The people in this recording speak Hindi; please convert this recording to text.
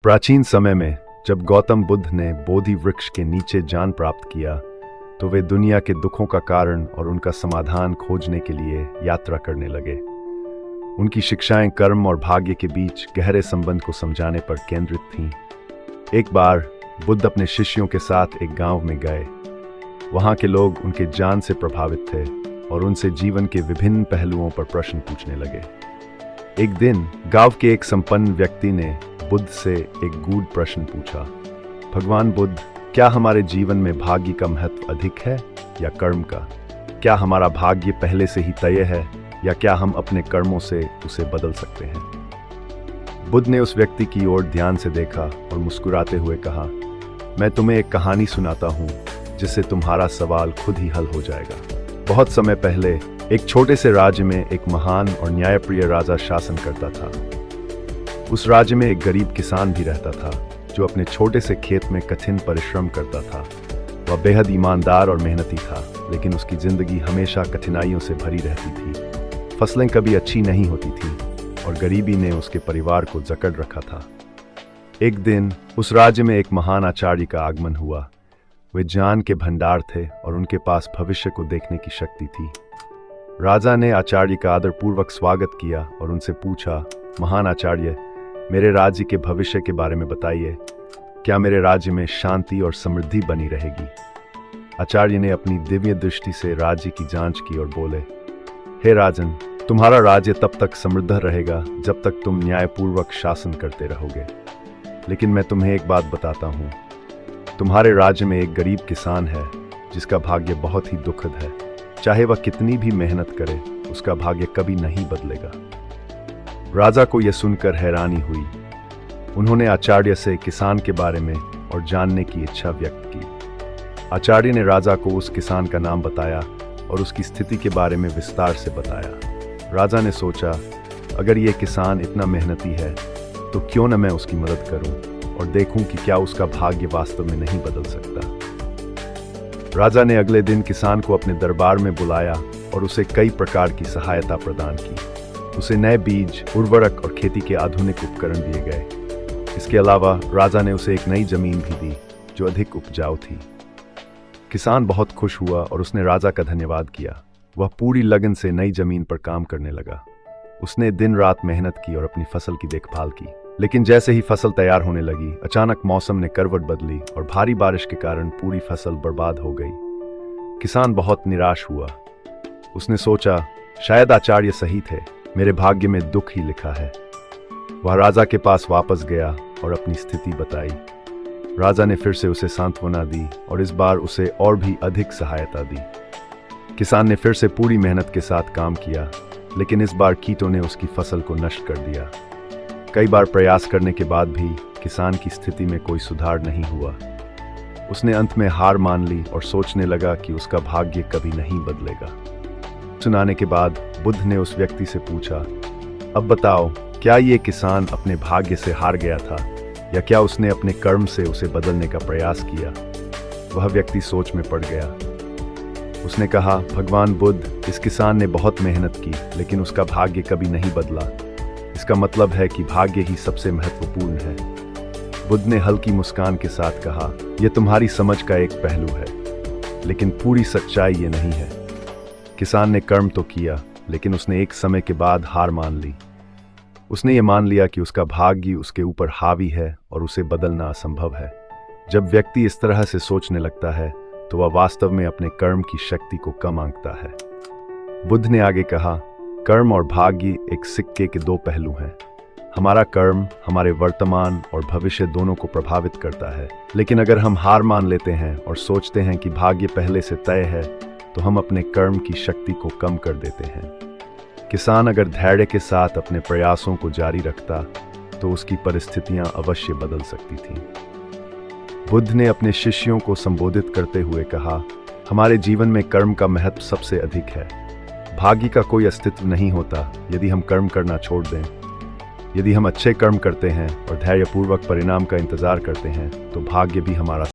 प्राचीन समय में जब गौतम बुद्ध ने बोधि वृक्ष के नीचे ज्ञान प्राप्त किया तो वे दुनिया के दुखों का कारण और उनका समाधान खोजने के लिए यात्रा करने लगे। उनकी शिक्षाएं कर्म और भाग्य के बीच गहरे संबंध को समझाने पर केंद्रित थीं। एक बार बुद्ध अपने शिष्यों के साथ एक गांव में गए। वहां के लोग उनके ज्ञान से प्रभावित थे और उनसे जीवन के विभिन्न पहलुओं पर प्रश्न पूछने लगे। एक दिन गांव के एक संपन्न व्यक्ति ने बुद्ध से एक गूढ़ प्रश्न पूछा, भगवान बुद्ध, क्या हमारे जीवन में भाग्य का महत्व अधिक है या कर्म का? क्या हमारा भाग्य पहले से ही तय है या क्या हम अपने कर्मों से उसे बदल सकते हैं? बुद्ध ने उस व्यक्ति की ओर ध्यान से देखा और मुस्कुराते हुए कहा, मैं तुम्हें एक कहानी सुनाता हूँ जिससे तुम्हारा सवाल खुद ही हल हो जाएगा। बहुत समय पहले एक छोटे से राज्य में एक महान और न्यायप्रिय राजा शासन करता था। उस राज्य में एक गरीब किसान भी रहता था जो अपने छोटे से खेत में कठिन परिश्रम करता था। वह बेहद ईमानदार और मेहनती था, लेकिन उसकी जिंदगी हमेशा कठिनाइयों से भरी रहती थी। फसलें कभी अच्छी नहीं होती थी और गरीबी ने उसके परिवार को जकड़ रखा था। एक दिन उस राज्य में एक महान आचार्य का आगमन हुआ। वे ज्ञान के भंडार थे और उनके पास भविष्य को देखने की शक्ति थी। राजा ने आचार्य का आदरपूर्वक स्वागत किया और उनसे पूछा, महान आचार्य, मेरे राज्य के भविष्य के बारे में बताइए। क्या मेरे राज्य में शांति और समृद्धि बनी रहेगी? आचार्य ने अपनी दिव्य दृष्टि से राज्य की जांच की और बोले, हे राजन, तुम्हारा राज्य तब तक समृद्ध रहेगा जब तक तुम न्यायपूर्वक शासन करते रहोगे। लेकिन मैं तुम्हें एक बात बताता हूँ, तुम्हारे राज्य में एक गरीब किसान है जिसका भाग्य बहुत ही दुखद है। चाहे वह कितनी भी मेहनत करे, उसका भाग्य कभी नहीं बदलेगा। राजा को यह सुनकर हैरानी हुई। उन्होंने आचार्य से किसान के बारे में और जानने की इच्छा व्यक्त की। आचार्य ने राजा को उस किसान का नाम बताया और उसकी स्थिति के बारे में विस्तार से बताया। राजा ने सोचा, अगर यह किसान इतना मेहनती है तो क्यों न मैं उसकी मदद करूं और देखूं कि क्या उसका भाग्य वास्तव में नहीं बदल सकता। राजा ने अगले दिन किसान को अपने दरबार में बुलाया और उसे कई प्रकार की सहायता प्रदान की। उसे नए बीज, उर्वरक और खेती के आधुनिक उपकरण दिए गए। इसके अलावा राजा ने उसे एक नई जमीन भी दी जो अधिक उपजाऊ थी। किसान बहुत खुश हुआ और उसने राजा का धन्यवाद किया। वह पूरी लगन से नई जमीन पर काम करने लगा। उसने दिन रात मेहनत की और अपनी फसल की देखभाल की। लेकिन जैसे ही फसल तैयार होने लगी, अचानक मौसम ने करवट बदली और भारी बारिश के कारण पूरी फसल बर्बाद हो गई। किसान बहुत निराश हुआ। उसने सोचा, शायद आचार्य सही थे, मेरे भाग्य में दुख ही लिखा है। वह राजा के पास वापस गया और अपनी स्थिति बताई। राजा ने फिर से उसे सांत्वना दी और इस बार उसे और भी अधिक सहायता दी। किसान ने फिर से पूरी मेहनत के साथ काम किया, लेकिन इस बार कीटों ने उसकी फसल को नष्ट कर दिया। कई बार प्रयास करने के बाद भी किसान की स्थिति में कोई सुधार नहीं हुआ। उसने अंत में हार मान ली और सोचने लगा कि उसका भाग्य कभी नहीं बदलेगा। सुनाने के बाद बुद्ध ने उस व्यक्ति से पूछा, अब बताओ, क्या ये किसान अपने भाग्य से हार गया था या क्या उसने अपने कर्म से उसे बदलने का प्रयास किया? वह व्यक्ति सोच में पड़ गया। उसने कहा, भगवान बुद्ध, इस किसान ने बहुत मेहनत की लेकिन उसका भाग्य कभी नहीं बदला। इसका मतलब है कि भाग्य ही सबसे महत्वपूर्ण है। बुद्ध ने हल्की मुस्कान के साथ कहा, यह तुम्हारी समझ का एक पहलू है, लेकिन पूरी सच्चाई ये नहीं है। किसान ने कर्म तो किया, लेकिन उसने एक समय के बाद हार मान ली। उसने ये मान लिया कि उसका भाग्य उसके ऊपर हावी है और उसे बदलना असंभव है। जब व्यक्ति इस तरह से सोचने लगता है तो वह वास्तव में अपने कर्म की शक्ति को कम आंकता है। बुद्ध ने आगे कहा, कर्म और भाग्य एक सिक्के के दो पहलू हैं। हमारा कर्म हमारे वर्तमान और भविष्य दोनों को प्रभावित करता है, लेकिन अगर हम हार मान लेते हैं और सोचते हैं कि भाग्य पहले से तय है तो हम अपने कर्म की शक्ति को कम कर देते हैं। किसान अगर धैर्य के साथ अपने प्रयासों को जारी रखता तो उसकी परिस्थितियां अवश्य बदल सकती थीं। बुद्ध ने अपने शिष्यों को संबोधित करते हुए कहा, हमारे जीवन में कर्म का महत्व सबसे अधिक है। भाग्य का कोई अस्तित्व नहीं होता यदि हम कर्म करना छोड़ दें। यदि हम अच्छे कर्म करते हैं और धैर्यपूर्वक परिणाम का इंतजार करते हैं तो भाग्य भी हमारा